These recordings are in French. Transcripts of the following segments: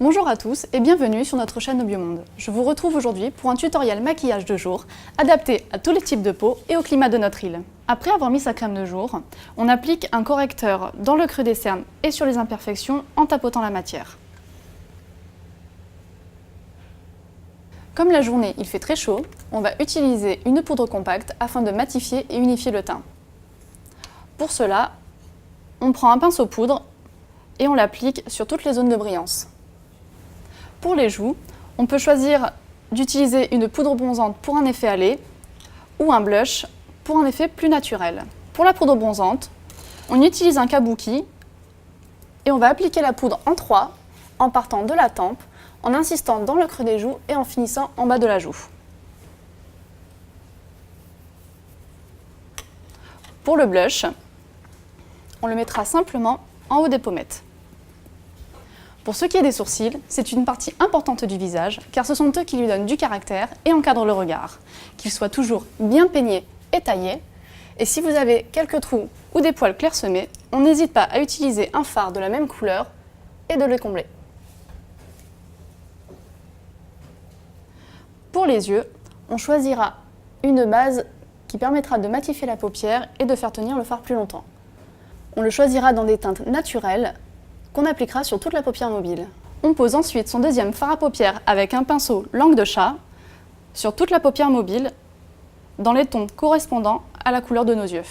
Bonjour à tous et bienvenue sur notre chaîne Biomonde. Je vous retrouve aujourd'hui pour un tutoriel maquillage de jour adapté à tous les types de peau et au climat de notre île. Après avoir mis sa crème de jour, on applique un correcteur dans le creux des cernes et sur les imperfections en tapotant la matière. Comme la journée il fait très chaud, on va utiliser une poudre compacte afin de matifier et unifier le teint. Pour cela, on prend un pinceau poudre et on l'applique sur toutes les zones de brillance. Pour les joues, on peut choisir d'utiliser une poudre bronzante pour un effet hâlé ou un blush pour un effet plus naturel. Pour la poudre bronzante, on utilise un kabuki et on va appliquer la poudre en 3 en partant de la tempe, en insistant dans le creux des joues et en finissant en bas de la joue. Pour le blush, on le mettra simplement en haut des pommettes. Pour ce qui est des sourcils, c'est une partie importante du visage car ce sont eux qui lui donnent du caractère et encadrent le regard. Qu'ils soient toujours bien peignés et taillés. Et si vous avez quelques trous ou des poils clairsemés, on n'hésite pas à utiliser un fard de la même couleur et de les combler. Pour les yeux, on choisira une base qui permettra de matifier la paupière et de faire tenir le fard plus longtemps. On le choisira dans des teintes naturelles qu'on appliquera sur toute la paupière mobile. On pose ensuite son deuxième fard à paupières avec un pinceau langue de chat sur toute la paupière mobile dans les tons correspondant à la couleur de nos yeux.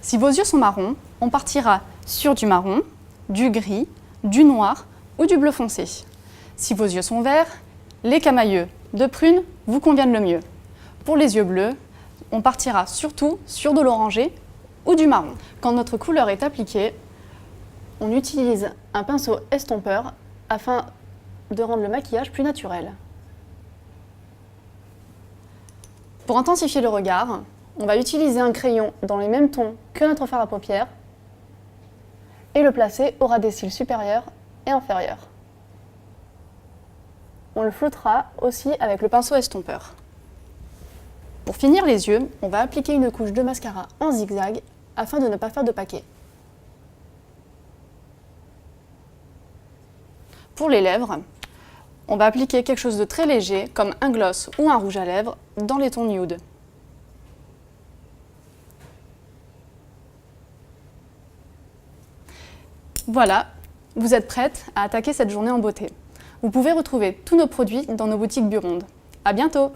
Si vos yeux sont marrons, on partira sur du marron, du gris, du noir ou du bleu foncé. Si vos yeux sont verts, les camailleux de prune vous conviennent le mieux. Pour les yeux bleus, on partira surtout sur de l'orangé ou du marron. Quand notre couleur est appliquée, on utilise un pinceau estompeur afin de rendre le maquillage plus naturel. Pour intensifier le regard, on va utiliser un crayon dans les mêmes tons que notre fard à paupières et le placer au ras des cils supérieurs et inférieurs. On le floutera aussi avec le pinceau estompeur. Pour finir les yeux, on va appliquer une couche de mascara en zigzag afin de ne pas faire de paquet. Pour les lèvres, on va appliquer quelque chose de très léger comme un gloss ou un rouge à lèvres dans les tons nude. Voilà, vous êtes prête à attaquer cette journée en beauté. Vous pouvez retrouver tous nos produits dans nos boutiques Biomonde. À bientôt!